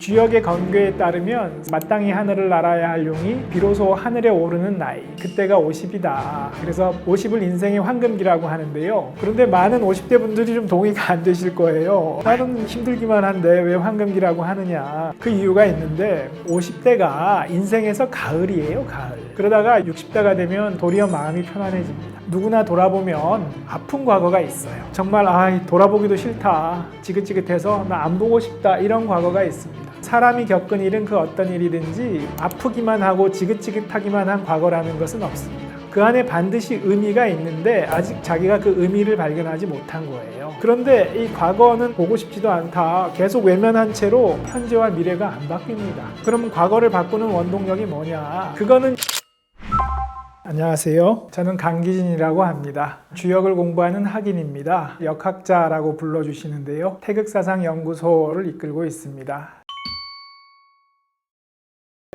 주역의 건괴에 따르면 마땅히 하늘을 날아야 할 용이 비로소 하늘에 오르는 나이, 그때가 50이다. 그래서 50을 인생의 황금기라고 하는데요. 그런데 많은 50대 분들이 좀 동의가 안 되실 거예요. 나는 힘들기만 한데 왜 황금기라고 하느냐. 그 이유가 있는데 50대가 인생에서 가을이에요, 가을. 그러다가 60대가 되면 도리어 마음이 편안해집니다. 누구나 돌아보면 아픈 과거가 있어요. 정말 돌아보기도 싫다, 지긋지긋해서 나 안 보고 싶다, 이런 과거가 있습니다. 사람이 겪은 일은 그 어떤 일이든지 아프기만 하고 지긋지긋하기만 한 과거라는 것은 없습니다. 그 안에 반드시 의미가 있는데 아직 자기가 그 의미를 발견하지 못한 거예요. 그런데 이 과거는 보고 싶지도 않다, 계속 외면한 채로 현재와 미래가 안 바뀝니다. 그럼 과거를 바꾸는 원동력이 뭐냐? 그거는 안녕하세요. 저는 강기진이라고 합니다. 주역을 공부하는 학인입니다. 역학자라고 불러주시는데요. 태극사상연구소를 이끌고 있습니다.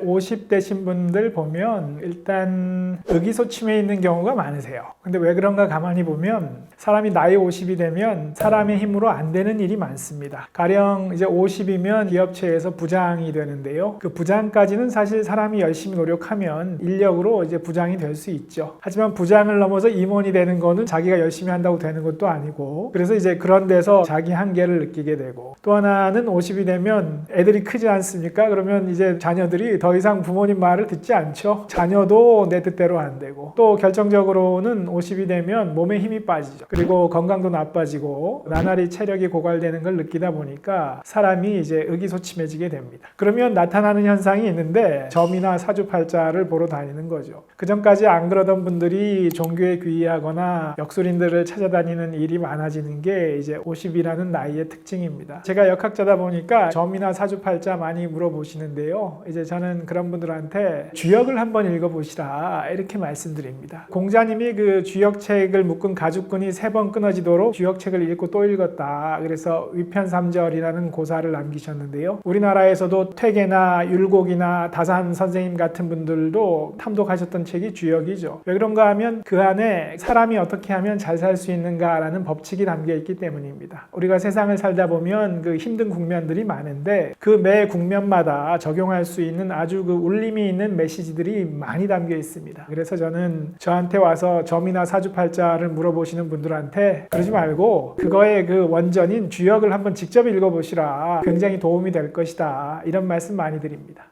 50대신 분들 보면 일단 의기소침해 있는 경우가 많으세요. 근데 왜 그런가 가만히 보면 사람이 나이 50이 되면 사람의 힘으로 안 되는 일이 많습니다. 가령 이제 50이면 기업체에서 부장이 되는데요. 그 부장까지는 사실 사람이 열심히 노력하면 인력으로 이제 부장이 될 수 있죠. 하지만 부장을 넘어서 임원이 되는 거는 자기가 열심히 한다고 되는 것도 아니고, 그래서 이제 그런 데서 자기 한계를 느끼게 되고, 또 하나는 50이 되면 애들이 크지 않습니까? 그러면 이제 자녀들이 더 이상 부모님 말을 듣지 않죠. 자녀도 내 뜻대로 안 되고, 또 결정적으로는 50이 되면 몸에 힘이 빠지죠. 그리고 건강도 나빠지고 나날이 체력이 고갈되는 걸 느끼다 보니까 사람이 이제 의기소침해지게 됩니다. 그러면 나타나는 현상이 있는데 점이나 사주팔자를 보러 다니는 거죠. 그전까지 안 그러던 분들이 종교에 귀의하거나 역술인들을 찾아다니는 일이 많아지는 게 이제 50이라는 나이의 특징입니다. 제가 역학자다 보니까 점이나 사주팔자 많이 물어보시는데요. 이제 저는 그런 분들한테 주역을 한번 읽어보시라, 이렇게 말씀드립니다. 공자님이 그 주역책을 묶은 가죽끈이 3번 끊어지도록 주역책을 읽고 또 읽었다. 그래서 위편삼절이라는 고사를 남기셨는데요. 우리나라에서도 퇴계나 율곡이나 다산 선생님 같은 분들도 탐독하셨던 책이 주역이죠. 왜 그런가 하면 그 안에 사람이 어떻게 하면 잘 살 수 있는가라는 법칙이 담겨 있기 때문입니다. 우리가 세상을 살다 보면 그 힘든 국면들이 많은데 그 매 국면마다 적용할 수 있는 아주 그 울림이 있는 메시지들이 많이 담겨 있습니다. 그래서 저는 저한테 와서 점이나 사주팔자를 물어보시는 분들한테 그러지 말고 그거의 그 원전인 주역을 한번 직접 읽어보시라, 굉장히 도움이 될 것이다, 이런 말씀 많이 드립니다.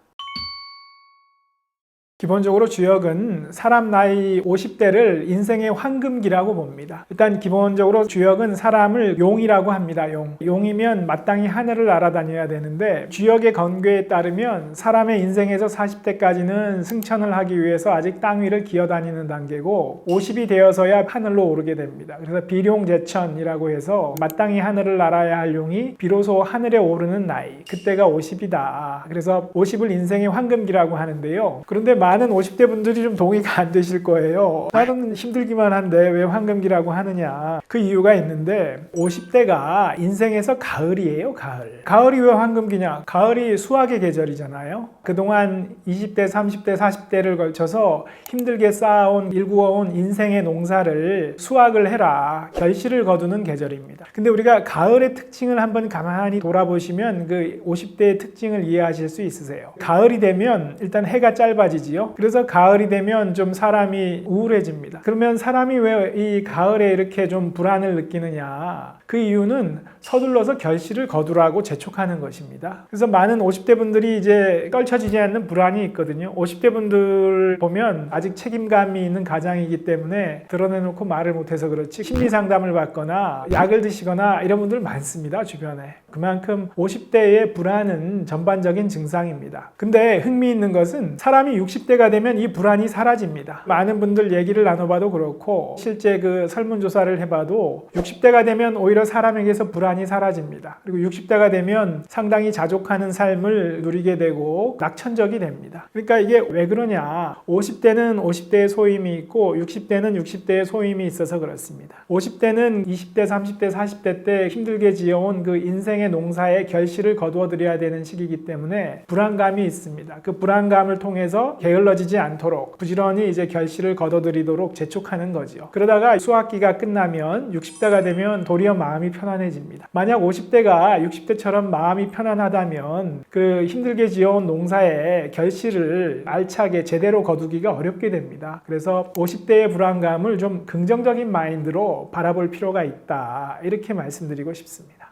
기본적으로 주역은 사람 나이 50대를 인생의 황금기라고 봅니다. 일단 기본적으로 주역은 사람을 용이라고 합니다. 용이면 마땅히 하늘을 날아다녀야 되는데 주역의 건괴에 따르면 사람의 인생에서 40대까지는 승천을 하기 위해서 아직 땅 위를 기어다니는 단계고 50이 되어서야 하늘로 오르게 됩니다. 그래서 비룡제천이라고 해서 마땅히 하늘을 날아야 할 용이 비로소 하늘에 오르는 나이, 그때가 50이다. 그래서 50을 인생의 황금기라고 하는데요. 그런데 많은 50대 분들이 좀 동의가 안 되실 거예요. 나는 힘들기만 한데 왜 황금기라고 하느냐. 그 이유가 있는데 50대가 인생에서 가을이에요, 가을. 가을이 왜 황금기냐? 가을이 수확의 계절이잖아요. 그동안 20대, 30대, 40대를 걸쳐서 힘들게 쌓아온, 일구어온 인생의 농사를 수확을 해라, 결실을 거두는 계절입니다. 근데 우리가 가을의 특징을 한번 가만히 돌아보시면 그 50대의 특징을 이해하실 수 있으세요. 가을이 되면 일단 해가 짧아지지요. 그래서 가을이 되면 좀 사람이 우울해집니다. 그러면 사람이 왜 이 가을에 이렇게 좀 불안을 느끼느냐? 그 이유는 서둘러서 결실을 거두라고 재촉하는 것입니다. 그래서 많은 50대 분들이 이제 떨쳐지지 않는 불안이 있거든요. 50대 분들 보면 아직 책임감이 있는 가장이기 때문에 드러내놓고 말을 못해서 그렇지 심리 상담을 받거나 약을 드시거나 이런 분들 많습니다, 주변에. 그만큼 50대의 불안은 전반적인 증상입니다. 근데 흥미있는 것은 사람이 60대가 되면 이 불안이 사라집니다. 많은 분들 얘기를 나눠봐도 그렇고 실제 그 설문조사를 해봐도 60대가 되면 오히려 사람에게서 불안이 사라집니다. 그리고 60대가 되면 상당히 자족하는 삶을 누리게 되고 낙천적이 됩니다. 그러니까 이게 왜 그러냐? 50대는 50대의 소임이 있고 60대는 60대의 소임이 있어서 그렇습니다. 50대는 20대, 30대, 40대 때 힘들게 지어온 그 인생의 농사의 결실을 거두어 드려야 되는 시기이기 때문에 불안감이 있습니다. 그 불안감을 통해서 게을러지지 않도록 부지런히 이제 결실을 거둬들이도록 재촉하는 거죠. 그러다가 수학기가 끝나면 60대가 되면 도리어 마음이 편안해집니다. 만약 50대가 60대처럼 마음이 편안하다면 그 힘들게 지어온 농사의 결실을 알차게 제대로 거두기가 어렵게 됩니다. 그래서 50대의 불안감을 좀 긍정적인 마인드로 바라볼 필요가 있다. 이렇게 말씀드리고 싶습니다.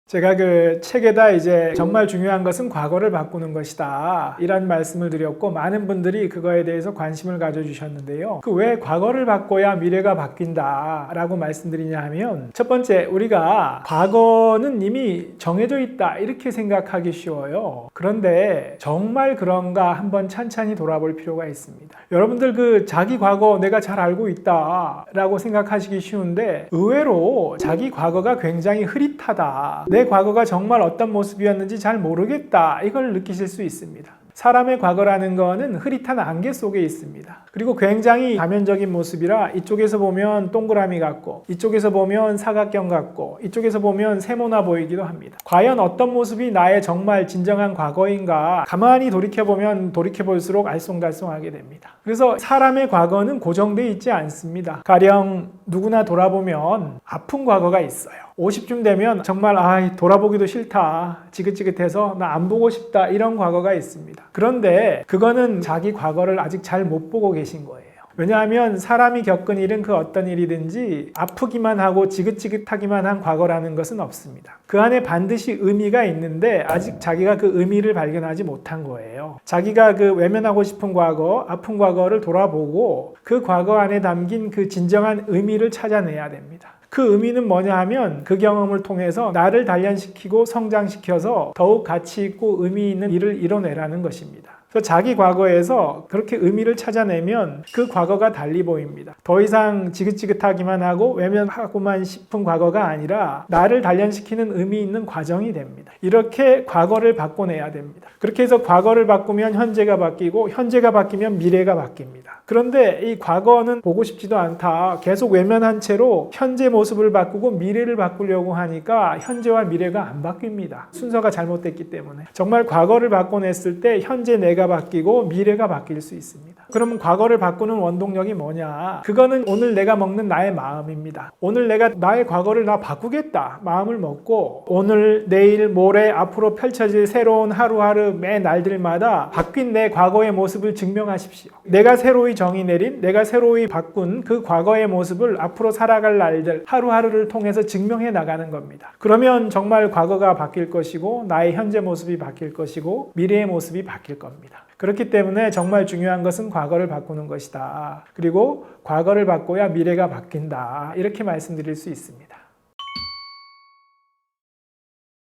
제가 그 책에다 이제 정말 중요한 것은 과거를 바꾸는 것이다 이런 말씀을 드렸고, 많은 분들이 그거에 대해서 관심을 가져주셨는데요. 그 왜 과거를 바꿔야 미래가 바뀐다 라고 말씀드리냐 하면, 첫 번째, 우리가 과거는 이미 정해져 있다 이렇게 생각하기 쉬워요. 그런데 정말 그런가 한번 찬찬히 돌아볼 필요가 있습니다. 여러분들 그 자기 과거 내가 잘 알고 있다 라고 생각하시기 쉬운데, 의외로 자기 과거가 굉장히 흐릿하다, 내 과거가 정말 어떤 모습이었는지 잘 모르겠다, 이걸 느끼실 수 있습니다. 사람의 과거라는 거는 흐릿한 안개 속에 있습니다. 그리고 굉장히 다면적인 모습이라 이쪽에서 보면 동그라미 같고, 이쪽에서 보면 사각형 같고, 이쪽에서 보면 세모나 보이기도 합니다. 과연 어떤 모습이 나의 정말 진정한 과거인가, 가만히 돌이켜보면 돌이켜볼수록 알쏭달쏭하게 됩니다. 그래서 사람의 과거는 고정되어 있지 않습니다. 가령 누구나 돌아보면 아픈 과거가 있어요. 50쯤 되면 정말 돌아보기도 싫다, 지긋지긋해서 나 안 보고 싶다, 이런 과거가 있습니다. 그런데 그거는 자기 과거를 아직 잘 못 보고 계신 거예요. 왜냐하면 사람이 겪은 일은 그 어떤 일이든지 아프기만 하고 지긋지긋하기만 한 과거라는 것은 없습니다. 그 안에 반드시 의미가 있는데 아직 자기가 그 의미를 발견하지 못한 거예요. 자기가 그 외면하고 싶은 과거, 아픈 과거를 돌아보고 그 과거 안에 담긴 그 진정한 의미를 찾아내야 됩니다. 그 의미는 뭐냐 하면, 그 경험을 통해서 나를 단련시키고 성장시켜서 더욱 가치 있고 의미 있는 일을 이뤄내라는 것입니다. 그래서 자기 과거에서 그렇게 의미를 찾아내면 그 과거가 달리 보입니다. 더 이상 지긋지긋하기만 하고 외면하고만 싶은 과거가 아니라 나를 단련시키는 의미 있는 과정이 됩니다. 이렇게 과거를 바꿔내야 됩니다. 그렇게 해서 과거를 바꾸면 현재가 바뀌고, 현재가 바뀌면 미래가 바뀝니다. 그런데 이 과거는 보고 싶지도 않다, 계속 외면한 채로 현재 모습을 바꾸고 미래를 바꾸려고 하니까 현재와 미래가 안 바뀝니다. 순서가 잘못됐기 때문에. 정말 과거를 바꿔냈을 때 현재 내가 바뀌고 미래가 바뀔 수 있습니다. 그러면 과거를 바꾸는 원동력이 뭐냐? 그거는 오늘 내가 먹는 나의 마음입니다. 오늘 내가 나의 과거를 나 바꾸겠다 마음을 먹고, 오늘, 내일, 모레, 앞으로 펼쳐질 새로운 하루하루 매 날들마다 바뀐 내 과거의 모습을 증명하십시오. 내가 새로이 정의 내린, 내가 새로이 바꾼 그 과거의 모습을 앞으로 살아갈 날들 하루하루를 통해서 증명해 나가는 겁니다. 그러면 정말 과거가 바뀔 것이고, 나의 현재 모습이 바뀔 것이고, 미래의 모습이 바뀔 겁니다. 그렇기 때문에 정말 중요한 것은 과거를 바꾸는 것이다. 그리고 과거를 바꿔야 미래가 바뀐다. 이렇게 말씀드릴 수 있습니다.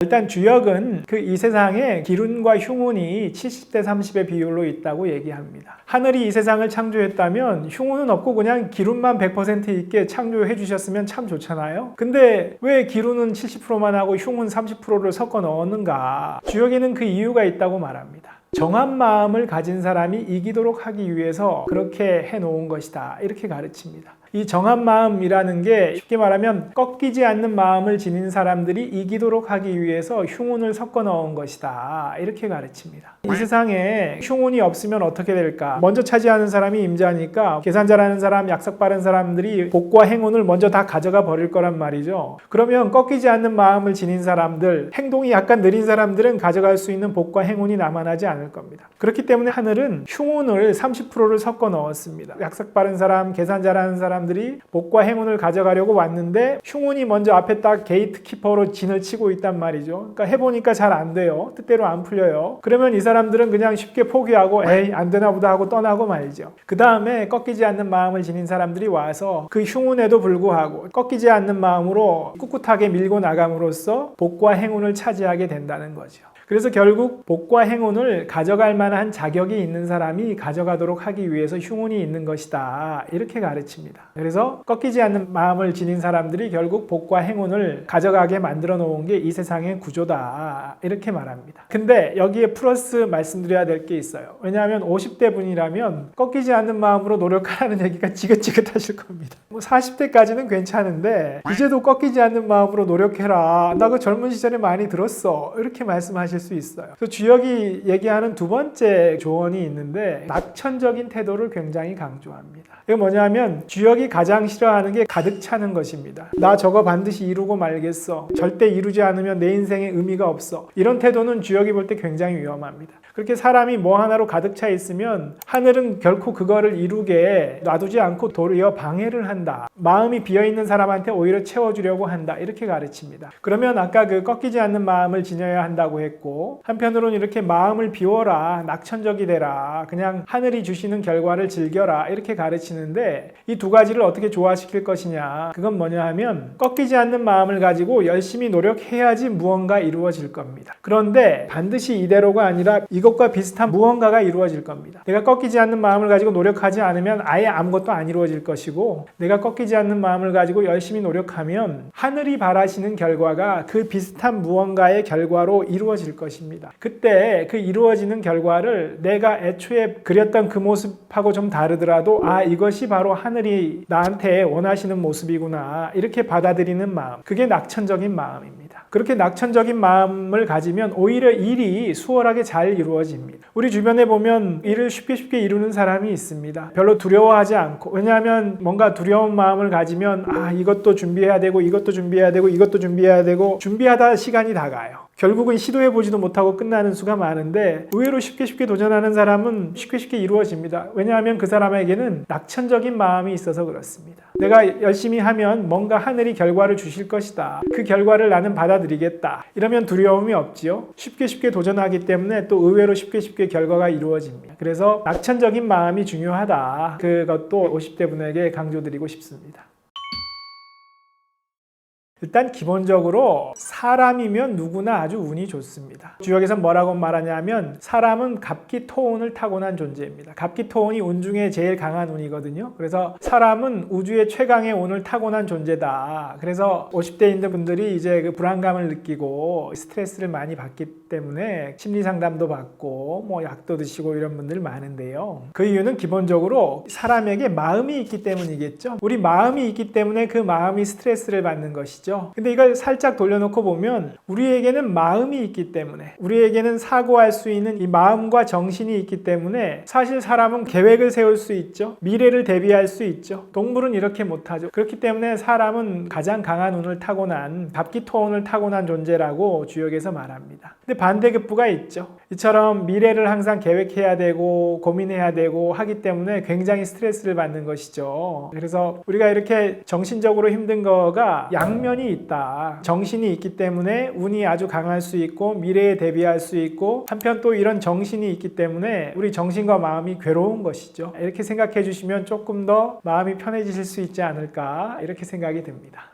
일단 주역은 그 이 세상에 기룬과 흉운이 70대 30의 비율로 있다고 얘기합니다. 하늘이 이 세상을 창조했다면 흉운은 없고 그냥 기룬만 100% 있게 창조해 주셨으면 참 좋잖아요. 근데 왜 기룬은 70%만 하고 흉운 30%를 섞어 넣었는가? 주역에는 그 이유가 있다고 말합니다. 정한 마음을 가진 사람이 이기도록 하기 위해서 그렇게 해놓은 것이다, 이렇게 가르칩니다. 이 정한 마음이라는 게 쉽게 말하면 꺾이지 않는 마음을 지닌 사람들이 이기도록 하기 위해서 흉운을 섞어 넣은 것이다, 이렇게 가르칩니다. 이 세상에 흉운이 없으면 어떻게 될까? 먼저 차지하는 사람이 임자니까 계산 잘하는 사람, 약삭 빠른 사람들이 복과 행운을 먼저 다 가져가 버릴 거란 말이죠. 그러면 꺾이지 않는 마음을 지닌 사람들, 행동이 약간 느린 사람들은 가져갈 수 있는 복과 행운이 남아나지 않을 겁니다. 그렇기 때문에 하늘은 흉운을 30%를 섞어 넣었습니다. 약삭 빠른 사람, 계산 잘하는 사람 들이 복과 행운을 가져가려고 왔는데 흉운이 먼저 앞에 딱 게이트키퍼로 진을 치고 있단 말이죠. 그러니까 해보니까 잘 안 돼요. 뜻대로 안 풀려요. 그러면 이 사람들은 그냥 쉽게 포기하고 에이 안 되나 보다 하고 떠나고 말이죠. 그 다음에 꺾이지 않는 마음을 지닌 사람들이 와서 그 흉운에도 불구하고 꺾이지 않는 마음으로 꿋꿋하게 밀고 나감으로써 복과 행운을 차지하게 된다는 거죠. 그래서 결국 복과 행운을 가져갈 만한 자격이 있는 사람이 가져가도록 하기 위해서 흉운이 있는 것이다, 이렇게 가르칩니다. 그래서 꺾이지 않는 마음을 지닌 사람들이 결국 복과 행운을 가져가게 만들어 놓은 게 이 세상의 구조다, 이렇게 말합니다. 근데 여기에 플러스 말씀드려야 될 게 있어요. 왜냐하면 50대 분이라면 꺾이지 않는 마음으로 노력하라는 얘기가 지긋지긋하실 겁니다. 40대까지는 괜찮은데 이제도 꺾이지 않는 마음으로 노력해라, 나 그 젊은 시절에 많이 들었어, 이렇게 말씀하실 수 있어요. 그래서 주역이 얘기하는 두 번째 조언이 있는데 낙천적인 태도를 굉장히 강조합니다. 이게 뭐냐면 주역이 가장 싫어하는 게 가득 차는 것입니다. 나 저거 반드시 이루고 말겠어. 절대 이루지 않으면 내 인생에 의미가 없어. 이런 태도는 주역이 볼 때 굉장히 위험합니다. 그렇게 사람이 뭐 하나로 가득 차 있으면 하늘은 결코 그거를 이루게 놔두지 않고 도리어 방해를 한다. 마음이 비어있는 사람한테 오히려 채워주려고 한다. 이렇게 가르칩니다. 그러면 아까 그 꺾이지 않는 마음을 지녀야 한다고 했고, 한편으로는 이렇게 마음을 비워라. 낙천적이 되라. 그냥 하늘이 주시는 결과를 즐겨라. 이렇게 가르치는데 이 두 가지를 어떻게 조화시킬 것이냐. 그건 뭐냐 하면 꺾이지 않는 마음을 가지고 열심히 노력해야지 무언가 이루어질 겁니다. 그런데 반드시 이대로가 아니라 이것과 비슷한 무언가가 이루어질 겁니다. 내가 꺾이지 않는 마음을 가지고 노력하지 않으면 아예 아무것도 안 이루어질 것이고, 내가 꺾이지 않는 마음을 가지고 열심히 노력하면 하늘이 바라시는 결과가 그 비슷한 무언가의 결과로 이루어질 것입니다. 그때 그 이루어지는 결과를 내가 애초에 그렸던 그 모습하고 좀 다르더라도 이것이 바로 하늘이 나한테 원하시는 모습이구나 이렇게 받아들이는 마음, 그게 낙천적인 마음입니다. 그렇게 낙천적인 마음을 가지면 오히려 일이 수월하게 잘 이루어집니다. 우리 주변에 보면 일을 쉽게 이루는 사람이 있습니다. 별로 두려워하지 않고. 왜냐하면 뭔가 두려운 마음을 가지면 이것도 준비해야 되고 이것도 준비해야 되고 이것도 준비해야 되고 준비하다 시간이 다 가요. 결국은 시도해보지도 못하고 끝나는 수가 많은데 의외로 쉽게 도전하는 사람은 쉽게 이루어집니다. 왜냐하면 그 사람에게는 낙천적인 마음이 있어서 그렇습니다. 내가 열심히 하면 뭔가 하늘이 결과를 주실 것이다. 그 결과를 나는 받아들이겠다. 이러면 두려움이 없지요. 쉽게 도전하기 때문에 또 의외로 쉽게 결과가 이루어집니다. 그래서 낙천적인 마음이 중요하다. 그것도 50대 분에게 강조드리고 싶습니다. 일단 기본적으로 사람이면 누구나 아주 운이 좋습니다. 주역에서 뭐라고 말하냐면 사람은 갑기토운을 타고난 존재입니다. 갑기토운이 운 중에 제일 강한 운이거든요. 그래서 사람은 우주의 최강의 운을 타고난 존재다. 그래서 50대인 분들이 이제 그 불안감을 느끼고 스트레스를 많이 받기 때문에 심리 상담도 받고 뭐 약도 드시고 이런 분들 많은데요. 그 이유는 기본적으로 사람에게 마음이 있기 때문이겠죠. 우리 마음이 있기 때문에 그 마음이 스트레스를 받는 것이죠. 근데 이걸 살짝 돌려놓고 보면 우리에게는 마음이 있기 때문에, 우리에게는 사고할 수 있는 이 마음과 정신이 있기 때문에 사실 사람은 계획을 세울 수 있죠. 미래를 대비할 수 있죠. 동물은 이렇게 못하죠. 그렇기 때문에 사람은 가장 강한 운을 타고난 갑기토운을 타고난 존재라고 주역에서 말합니다. 근데 반대급부가 있죠. 이처럼 미래를 항상 계획해야 되고 고민해야 되고 하기 때문에 굉장히 스트레스를 받는 것이죠. 그래서 우리가 이렇게 정신적으로 힘든 거가 양면이 있다. 정신이 있기 때문에 운이 아주 강할 수 있고 미래에 대비할 수 있고, 한편 또 이런 정신이 있기 때문에 우리 정신과 마음이 괴로운 것이죠. 이렇게 생각해 주시면 조금 더 마음이 편해지실 수 있지 않을까 이렇게 생각이 듭니다.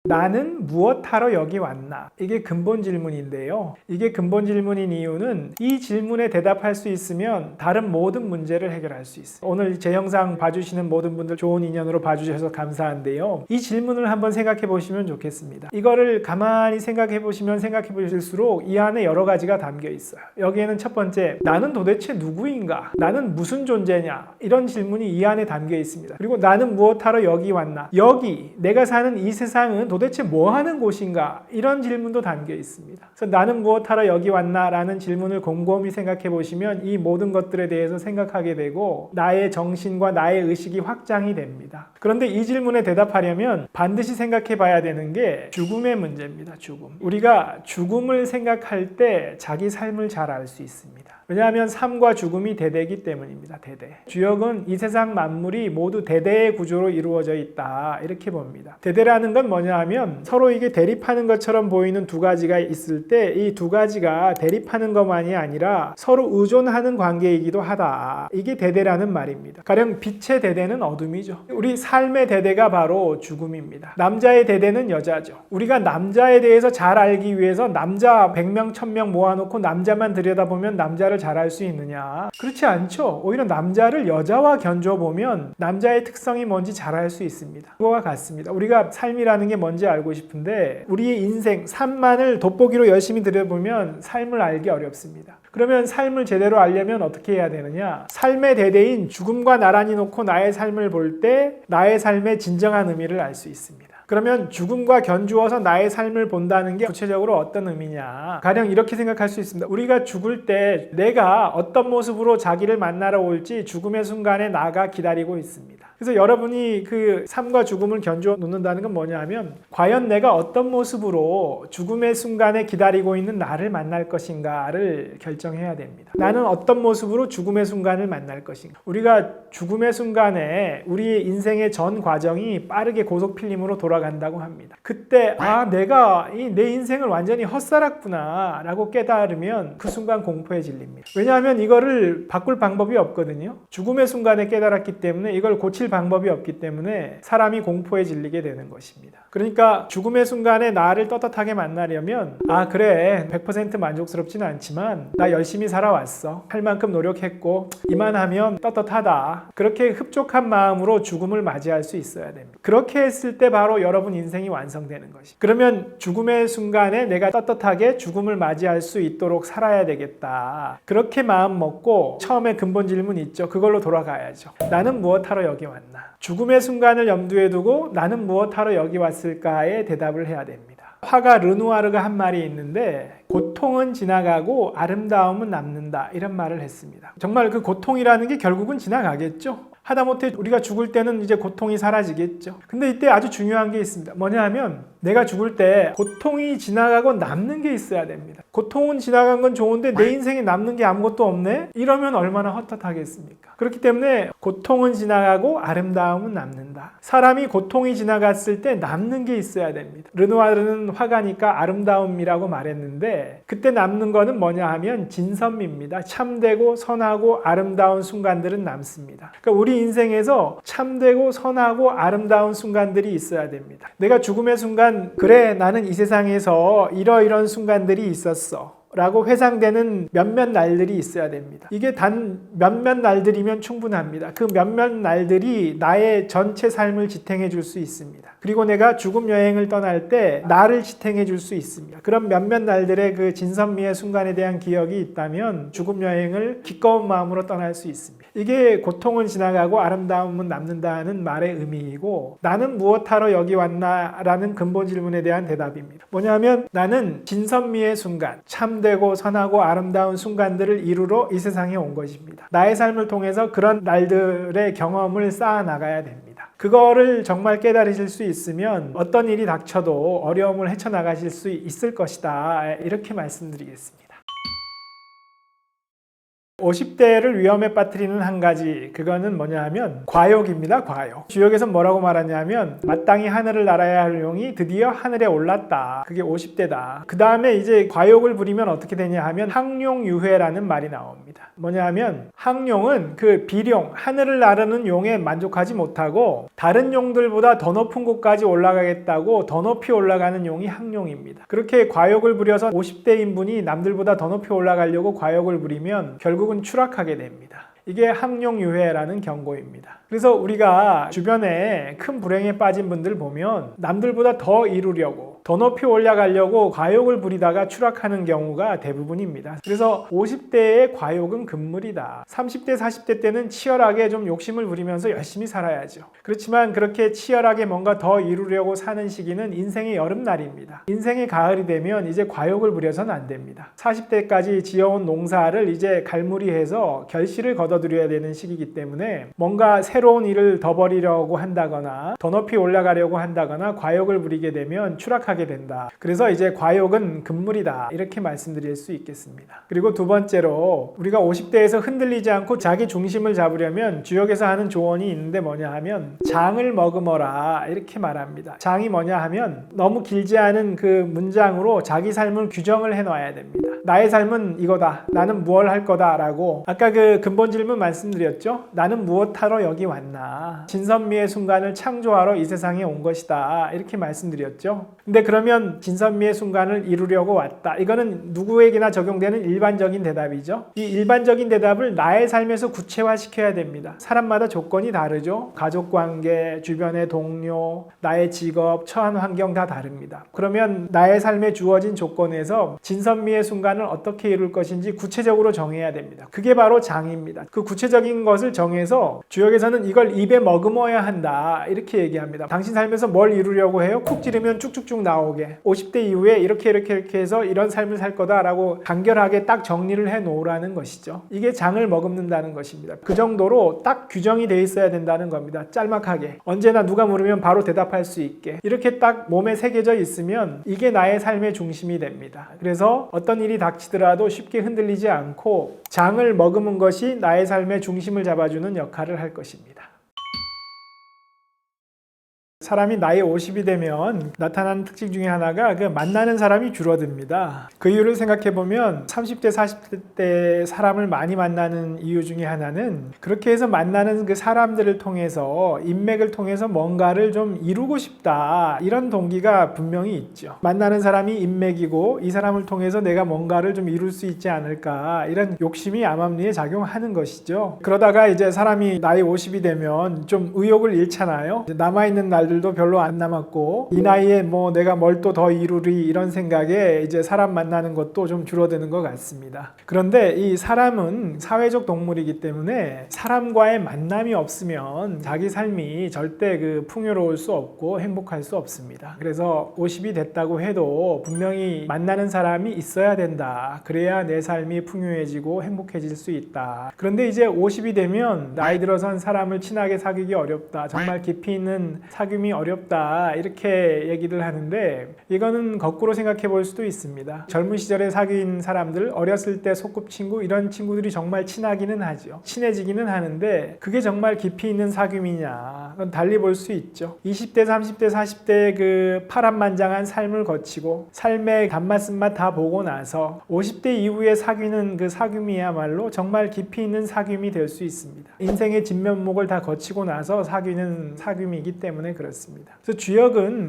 나는 무엇하러 여기 왔나? 이게 근본 질문인데요. 이게 근본 질문인 이유는 이 질문에 대답할 수 있으면 다른 모든 문제를 해결할 수 있어요. 오늘 제 영상 봐주시는 모든 분들 좋은 인연으로 봐주셔서 감사한데요. 이 질문을 한번 생각해 보시면 좋겠습니다. 이거를 가만히 생각해 보시면 생각해 보실수록 이 안에 여러 가지가 담겨 있어요. 여기에는 첫 번째, 나는 도대체 누구인가? 나는 무슨 존재냐? 이런 질문이 이 안에 담겨 있습니다. 그리고 나는 무엇하러 여기 왔나? 여기, 내가 사는 이 세상은 도대체 뭐 하는 곳인가? 이런 질문도 담겨 있습니다. 그래서 나는 무엇하러 여기 왔나? 라는 질문을 곰곰이 생각해 보시면 이 모든 것들에 대해서 생각하게 되고 나의 정신과 나의 의식이 확장이 됩니다. 그런데 이 질문에 대답하려면 반드시 생각해 봐야 되는 게 죽음의 문제입니다. 죽음. 우리가 죽음을 생각할 때 자기 삶을 잘 알 수 있습니다. 왜냐하면 삶과 죽음이 대대이기 때문입니다. 대대. 주역은 이 세상 만물이 모두 대대의 구조로 이루어져 있다 이렇게 봅니다. 대대라는 건 뭐냐 하면 서로 이게 대립하는 것처럼 보이는 두 가지가 있을 때 이 두 가지가 대립하는 것만이 아니라 서로 의존하는 관계이기도 하다. 이게 대대라는 말입니다. 가령 빛의 대대는 어둠이죠. 우리 삶의 대대가 바로 죽음입니다. 남자의 대대는 여자죠. 우리가 남자에 대해서 잘 알기 위해서 남자 100명 1000명 모아놓고 남자만 들여다보면 남자를 잘 알 수 있느냐? 그렇지 않죠. 오히려 남자를 여자와 견줘보면 남자의 특성이 뭔지 잘 알 수 있습니다. 그거와 같습니다. 우리가 삶이라는 게 뭔지 알고 싶은데 우리의 인생, 삶만을 돋보기로 열심히 들여보면 삶을 알기 어렵습니다. 그러면 삶을 제대로 알려면 어떻게 해야 되느냐? 삶의 대대인 죽음과 나란히 놓고 나의 삶을 볼 때 나의 삶의 진정한 의미를 알 수 있습니다. 그러면 죽음과 견주어서 나의 삶을 본다는 게 구체적으로 어떤 의미냐? 가령 이렇게 생각할 수 있습니다. 우리가 죽을 때 내가 어떤 모습으로 자기를 만나러 올지 죽음의 순간에 나가 기다리고 있습니다. 그래서 여러분이 그 삶과 죽음을 견주어 놓는다는 건 뭐냐 하면 과연 내가 어떤 모습으로 죽음의 순간에 기다리고 있는 나를 만날 것인가를 결정해야 됩니다. 나는 어떤 모습으로 죽음의 순간을 만날 것인가. 우리가 죽음의 순간에 우리 인생의 전 과정이 빠르게 고속 필름으로 돌아간다고 합니다. 그때 내가 내 인생을 완전히 헛살았구나 라고 깨달으면 그 순간 공포에 질립니다. 왜냐하면 이거를 바꿀 방법이 없거든요. 죽음의 순간에 깨달았기 때문에 이걸 고칠 방법이 없기 때문에 사람이 공포에 질리게 되는 것입니다. 그러니까 죽음의 순간에 나를 떳떳하게 만나려면 그래 100% 만족스럽지는 않지만 나 열심히 살아왔어. 할 만큼 노력했고 이만하면 떳떳하다. 그렇게 흡족한 마음으로 죽음을 맞이할 수 있어야 됩니다. 그렇게 했을 때 바로 여러분 인생이 완성되는 것입니다. 그러면 죽음의 순간에 내가 떳떳하게 죽음을 맞이할 수 있도록 살아야 되겠다. 그렇게 마음 먹고 처음에 근본 질문 있죠. 그걸로 돌아가야죠. 나는 무엇하러 여기 왔나? 죽음의 순간을 염두에 두고 나는 무엇하러 여기 왔을까에 대답을 해야 됩니다. 화가 르누아르가 한 말이 있는데 고통은 지나가고 아름다움은 남는다 이런 말을 했습니다. 정말 그 고통이라는 게 결국은 지나가겠죠. 하다못해 우리가 죽을 때는 이제 고통이 사라지겠죠. 근데 이때 아주 중요한 게 있습니다. 뭐냐 하면 내가 죽을 때 고통이 지나가고 남는 게 있어야 됩니다. 고통은 지나간 건 좋은데 내 인생에 남는 게 아무것도 없네? 이러면 얼마나 헛헛하겠습니까? 그렇기 때문에 고통은 지나가고 아름다움은 남는다. 사람이 고통이 지나갔을 때 남는 게 있어야 됩니다. 르누아르는 화가니까 아름다움이라고 말했는데 그때 남는 거는 뭐냐 하면 진선미입니다. 참되고 선하고 아름다운 순간들은 남습니다. 그러니까 우리 인생에서 참되고 선하고 아름다운 순간들이 있어야 됩니다. 내가 죽음의 순간 그래 나는 이 세상에서 이러이런 순간들이 있었어 라고 회상되는 몇몇 날들이 있어야 됩니다. 이게 단 몇몇 날들이면 충분합니다. 그 몇몇 날들이 나의 전체 삶을 지탱해 줄 수 있습니다. 그리고 내가 죽음 여행을 떠날 때 나를 지탱해 줄 수 있습니다. 그런 몇몇 날들의 그 진선미의 순간에 대한 기억이 있다면 죽음 여행을 기꺼운 마음으로 떠날 수 있습니다. 이게 고통은 지나가고 아름다움은 남는다는 말의 의미이고 나는 무엇하러 여기 왔나 라는 근본 질문에 대한 대답입니다. 뭐냐면 나는 진선미의 순간, 참되고 선하고 아름다운 순간들을 이루러 이 세상에 온 것입니다. 나의 삶을 통해서 그런 날들의 경험을 쌓아 나가야 됩니다. 그거를 정말 깨달으실 수 있으면 어떤 일이 닥쳐도 어려움을 헤쳐나가실 수 있을 것이다. 이렇게 말씀드리겠습니다. 50대를 위험에 빠뜨리는 한 가지 그거는 뭐냐 하면 과욕입니다. 과욕. 주역에서 뭐라고 말하냐면 마땅히 하늘을 날아야 할 용이 드디어 하늘에 올랐다. 그게 50대다. 그 다음에 이제 과욕을 부리면 어떻게 되냐 하면 항용유회라는 말이 나옵니다. 뭐냐 하면 항용은 그 비룡, 하늘을 나르는 용에 만족하지 못하고 다른 용들보다 더 높은 곳까지 올라가겠다고 더 높이 올라가는 용이 항용입니다. 그렇게 과욕을 부려서 50대인 분이 남들보다 더 높이 올라가려고 과욕을 부리면 결국은 추락하게 됩니다. 이게 항용유회라는 경고입니다. 그래서 우리가 주변에 큰 불행에 빠진 분들 보면 남들보다 더 이루려고 더 높이 올라가려고 과욕을 부리다가 추락하는 경우가 대부분입니다. 그래서 50대의 과욕은 금물이다. 30대, 40대 때는 치열하게 좀 욕심을 부리면서 열심히 살아야죠. 그렇지만 그렇게 치열하게 뭔가 더 이루려고 사는 시기는 인생의 여름날입니다. 인생의 가을이 되면 이제 과욕을 부려서는 안 됩니다. 40대까지 지어온 농사를 이제 갈무리해서 결실을 거둬들여야 되는 시기이기 때문에 뭔가 새로운 일을 더 벌이려고 한다거나 더 높이 올라가려고 한다거나 과욕을 부리게 되면 추락하게 된다. 그래서 이제 과욕은 금물이다. 이렇게 말씀드릴 수 있겠습니다. 그리고 두 번째로 우리가 50대에서 흔들리지 않고 자기 중심을 잡으려면 주역에서 하는 조언이 있는데 뭐냐 하면 장을 머금어라 이렇게 말합니다. 장이 뭐냐 하면 너무 길지 않은 그 문장으로 자기 삶을 규정을 해놔야 됩니다. 나의 삶은 이거다. 나는 무엇을 할 거다 라고 아까 그 근본 질문 말씀드렸죠. 나는 무엇하러 여기 왔나. 진선미의 순간을 창조하러 이 세상에 온 것이다. 이렇게 말씀드렸죠. 근데 그러면 진선미의 순간을 이루려고 왔다. 이거는 누구에게나 적용되는 일반적인 대답이죠. 이 일반적인 대답을 나의 삶에서 구체화시켜야 됩니다. 사람마다 조건이 다르죠. 가족관계, 주변의 동료, 나의 직업, 처한 환경 다 다릅니다. 그러면 나의 삶에 주어진 조건에서 진선미의 순간을 어떻게 이룰 것인지 구체적으로 정해야 됩니다. 그게 바로 장입니다. 그 구체적인 것을 정해서 주역에서는 이걸 입에 머금어야 한다 이렇게 얘기합니다. 당신 삶에서 뭘 이루려고 해요? 쿡 찌르면 쭉쭉쭉 나오게 50대 이후에 이렇게 해서 이런 삶을 살 거다라고 간결하게 딱 정리를 해 놓으라는 것이죠. 이게 장을 머금는다는 것입니다. 그 정도로 딱 규정이 돼 있어야 된다는 겁니다. 짤막하게 언제나 누가 물으면 바로 대답할 수 있게 이렇게 딱 몸에 새겨져 있으면 이게 나의 삶의 중심이 됩니다. 그래서 어떤 일이 닥치더라도 쉽게 흔들리지 않고 장을 머금은 것이 나의 삶의 중심을 잡아주는 역할을 할 것입니다. 사람이 나이 50이 되면 나타나는 특징 중에 하나가 그 만나는 사람이 줄어듭니다. 그 이유를 생각해 보면 30대, 40대 때 사람을 많이 만나는 이유 중에 하나는 그렇게 해서 만나는 그 사람들을 통해서 인맥을 통해서 뭔가를 좀 이루고 싶다 이런 동기가 분명히 있죠. 만나는 사람이 인맥이고 이 사람을 통해서 내가 뭔가를 좀 이룰 수 있지 않을까 이런 욕심이 암암리에 작용하는 것이죠. 그러다가 이제 사람이 나이 50이 되면 좀 의욕을 잃잖아요. 남아있는 날들도 별로 안 남았고 이 나이에 뭐 내가 뭘 또 더 이루리 이런 생각에 이제 사람 만나는 것도 좀 줄어드는 것 같습니다. 그런데 이 사람은 사회적 동물이기 때문에 사람과의 만남이 없으면 자기 삶이 절대 그 풍요로울 수 없고 행복할 수 없습니다. 그래서 50이 됐다고 해도 분명히 만나는 사람이 있어야 된다. 그래야 내 삶이 풍요해지고 행복해질 수 있다. 그런데 이제 50이 되면 나이 들어선 사람을 친하게 사귀기 어렵다. 정말 깊이 있는 사귐이 어렵다 이렇게 얘기를 하는데 이거는 거꾸로 생각해 볼 수도 있습니다. 젊은 시절에 사귄 사람들 어렸을 때 소꿉친구 이런 친구들이 정말 친하기는 하죠. 친해지기는 하는데 그게 정말 깊이 있는 사귐이냐 그건 달리 볼 수 있죠. 20대 30대 40대 그 파란만장한 삶을 거치고 삶의 단맛 쓴맛 다 보고 나서 50대 이후에 사귀는 그 사귐이야말로 정말 깊이 있는 사귐이 될 수 있습니다. 인생의 진면목을 다 거치고 나서 사귀는 사귐이기 때문에 그렇습니다. 그래서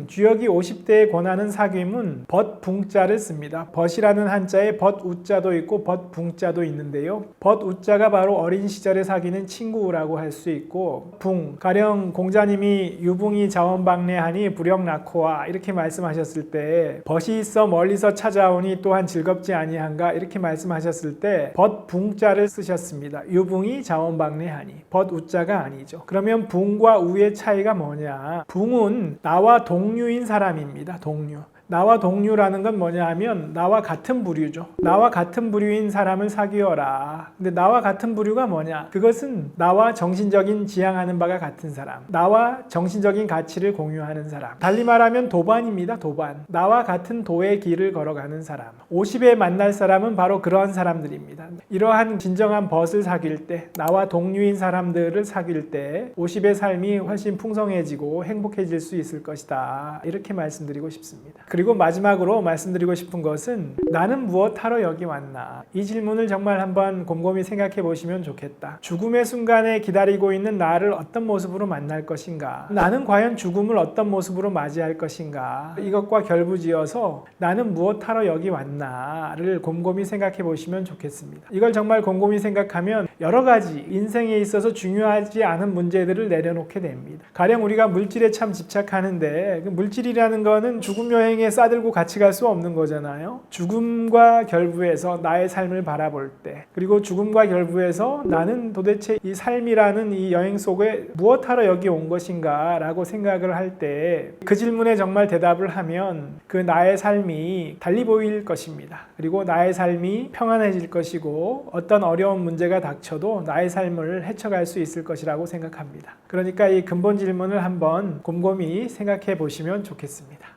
주역이 50대에 권하는 사귐은 벗붕자를 씁니다. 벗이라는 한자에 벗우자도 있고 벗붕자도 있는데요. 벗우자가 바로 어린 시절에 사귀는 친구라고 할 수 있고 가령 공자님이 유붕이 자원방래하니 불역 낳고와 이렇게 말씀하셨을 때 벗이 있어 멀리서 찾아오니 또한 즐겁지 아니한가 이렇게 말씀하셨을 때 벗붕자를 쓰셨습니다. 유붕이 자원방래하니 벗우자가 아니죠. 그러면 붕과 우의 차이가 뭐냐? 붕은 나와 동류인 사람입니다. 동류. 나와 동류라는 건 뭐냐 하면 나와 같은 부류죠. 나와 같은 부류인 사람을 사귀어라. 근데 나와 같은 부류가 뭐냐? 그것은 나와 정신적인 지향하는 바가 같은 사람. 나와 정신적인 가치를 공유하는 사람. 달리 말하면 도반입니다. 도반. 나와 같은 도의 길을 걸어가는 사람. 50에 만날 사람은 바로 그러한 사람들입니다. 이러한 진정한 벗을 사귈 때 나와 동류인 사람들을 사귈 때 50의 삶이 훨씬 풍성해지고 행복해질 수 있을 것이다. 이렇게 말씀드리고 싶습니다. 그리고 마지막으로 말씀드리고 싶은 것은 나는 무엇하러 여기 왔나? 이 질문을 정말 한번 곰곰이 생각해 보시면 좋겠다. 죽음의 순간에 기다리고 있는 나를 어떤 모습으로 만날 것인가? 나는 과연 죽음을 어떤 모습으로 맞이할 것인가? 이것과 결부지어서 나는 무엇하러 여기 왔나를 곰곰이 생각해 보시면 좋겠습니다. 이걸 정말 곰곰이 생각하면 여러 가지 인생에 있어서 중요하지 않은 문제들을 내려놓게 됩니다. 가령 우리가 물질에 참 집착하는데 그 물질이라는 거는 죽음 여행에 싸들고 같이 갈 수 없는 거잖아요. 죽음과 결부해서 나의 삶을 바라볼 때 그리고 죽음과 결부해서 나는 도대체 이 삶이라는 이 여행 속에 무엇하러 여기 온 것인가 라고 생각을 할 때 그 질문에 정말 대답을 하면 그 나의 삶이 달리 보일 것입니다. 그리고 나의 삶이 평안해질 것이고 어떤 어려운 문제가 닥쳐도 나의 삶을 헤쳐갈 수 있을 것이라고 생각합니다. 그러니까 이 근본 질문을 한번 곰곰이 생각해 보시면 좋겠습니다.